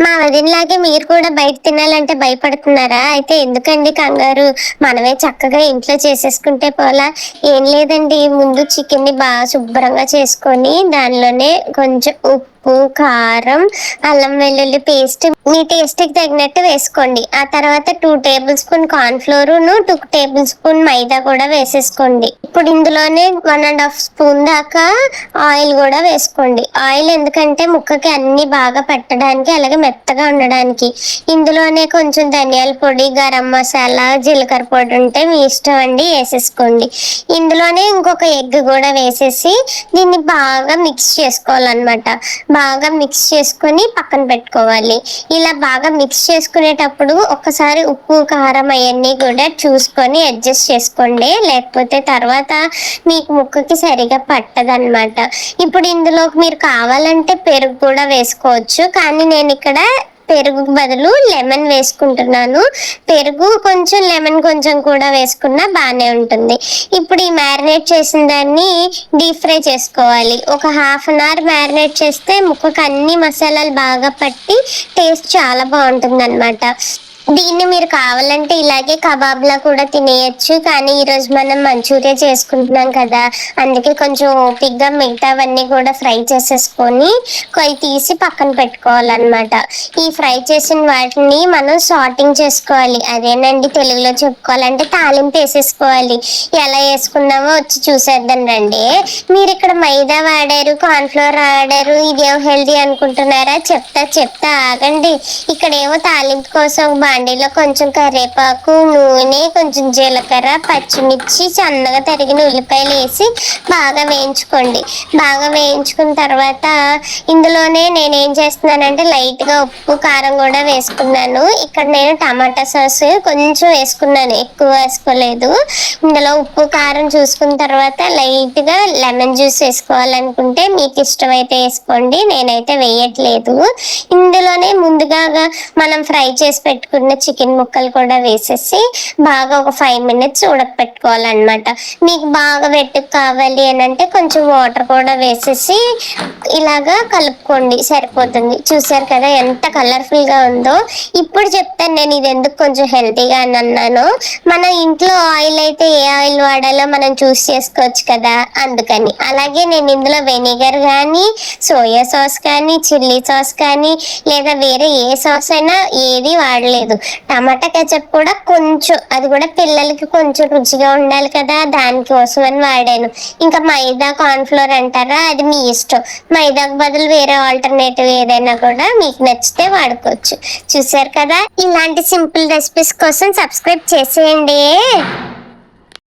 మా వదినలాగే మీరు కూడా బయట తినాలంటే భయపడుతున్నారా? అయితే ఎందుకండి కంగారు, మనమే చక్కగా ఇంట్లో చేసేసుకుంటే పోలా. ఏం లేదండి, ముందు చికెన్ ని బాగా శుభ్రంగా చేసుకొని దానిలోనే కొంచెం ఉప్పు, కారం, అల్లం వెల్లుల్లి పేస్ట్ మీ టేస్ట్ కి తగినట్టు వేసుకోండి. ఆ తర్వాత 2 tablespoon cornflour, 2 tablespoon maida కూడా వేసేసుకోండి. ఇప్పుడు ఇందులోనే 1.5 స్పూన్ దాకా ఆయిల్ కూడా వేసుకోండి. ఆయిల్ ఎందుకంటే ముక్కకి అన్ని బాగా పెట్టడానికి, అలాగే మెత్తగా ఉండడానికి. ఇందులోనే కొంచెం ధనియాల పొడి, గరం మసాలా, జీలకర్ర పొడి ఉంటే మీ ఇష్టం అండి, వేసేసుకోండి. ఇందులోనే ఇంకొక ఎగ్ కూడా వేసేసి దీన్ని బాగా మిక్స్ చేసుకోవాలన్నమాట. బాగా మిక్స్ చేసుకొని పక్కన పెట్టుకోవాలి. ఇలా బాగా మిక్స్ చేసుకునేటప్పుడు ఒకసారి ఉప్పు, కారం అవన్నీ కూడా చూసుకొని అడ్జస్ట్ చేసుకోండి, లేకపోతే తర్వాత మీకు ముక్కకి సరిగా పట్టదన్నమాట. ఇప్పుడు ఇందులోకి మీరు కావాలంటే పెరుగు కూడా వేసుకోవచ్చు, కానీ నేను ఇక్కడ పెరుగు బదులు లెమన్ వేసుకుంటున్నాను. పెరుగు కొంచెం, లెమన్ కొంచెం కూడా వేసుకున్నా బాగానే ఉంటుంది. ఇప్పుడు ఈ మ్యారినేట్ చేసిన దాన్ని డీప్ ఫ్రై చేసుకోవాలి. ఒక 1/2 అవర్ మ్యారినేట్ చేస్తే ముక్కకు అన్ని మసాలాలు బాగా పట్టి టేస్ట్ చాలా బాగుంటుంది అనమాట. దీన్ని మీరు కావాలంటే ఇలాగే కబాబ్లా కూడా తినేయచ్చు, కానీ ఈరోజు మనం మంచూరియా చేసుకుంటున్నాం కదా, అందుకే కొంచెం ఓపిక్గా మిగతావన్నీ కూడా ఫ్రై చేసేసుకొని తీసి పక్కన పెట్టుకోవాలన్నమాట. ఈ ఫ్రై చేసిన వాటిని మనం సార్టింగ్ చేసుకోవాలి. అదేనండి తెలుగులో చెప్పుకోవాలంటే తాలింపు వేసేసుకోవాలి. ఎలా వేసుకున్నామో వచ్చి చూసేద్దాం రండి. మీరు ఇక్కడ మైదా వాడారు, కార్న్ఫ్లోర్ వాడారు, ఇదేమో హెల్దీ అనుకుంటున్నారా? చెప్తా ఆగండి. ఇక్కడేమో తాలింపు కోసం బాండీలో కొంచెం కరివేపాకు, నూనె, కొంచెం జీలకర్ర, పచ్చిమిర్చి, సన్నగా తరిగిన ఉల్లిపాయలు వేసి బాగా వేయించుకోండి. బాగా వేయించుకున్న తర్వాత ఇందులోనే నేనేం చేస్తున్నానంటే లైట్గా ఉప్పు, కారం కూడా వేసుకున్నాను. ఇక్కడ నేను టమాటా సాస్ కొంచెం వేసుకున్నాను, ఎక్కువ వేసుకోలేదు. ఇందులో ఉప్పు, కారం చూసుకున్న తర్వాత లైట్గా లెమన్ జ్యూస్ వేసుకోవాలనుకుంటే మీకు ఇష్టమైతే వేసుకోండి, నేనైతే వేయట్లేదు. ఇందులోనే ముందుగా మనం ఫ్రై చేసి పెట్టుకున్న చికెన్ ముక్కలు కూడా వేసేసి బాగా ఒక 5 మినిట్స్ ఉడకపెట్టుకోవాలన్నమాట. మీకు బాగా వెట్టుకు కావాలి అని అంటే కొంచెం వాటర్ కూడా వేసేసి ఇలాగా కలుపుకోండి, సరిపోతుంది. చూసారు కదా ఎంత కలర్ఫుల్ గా ఉందో. ఇప్పుడు చెప్తాను నేను ఇది ఎందుకు కొంచెం హెల్తీగా అని అన్నాను. మన ఇంట్లో ఆయిల్ అయితే ఏ ఆయిల్ వాడాలో మనం చూస్ చేసుకోవచ్చు కదా, అందుకని. అలాగే నేను ఇందులో వెనిగర్ కానీ, సోయా సాస్ కానీ, చిల్లీ సాస్ కానీ, లేదా వేరే ఏ సాస్ అయినా ఏది వాడలేదు. టమాటా కెచప్ కూడా కొంచెం, అది కూడా పిల్లలకి కొంచెం రుచిగా ఉండాలి కదా, దానికోసం అని వాడాను. ఇంకా మైదా, కార్న్ఫ్లోర్ అంటారా, అది మీ ఇష్టం. మైదాకు బదులు వేరే ఆల్టర్నేటివ్ ఏదైనా కూడా మీకు నచ్చితే వాడుకోవచ్చు. చూసారు కదా, ఇలాంటి సింపుల్ రెసిపీస్ కోసం సబ్స్క్రైబ్ చేసేయండి.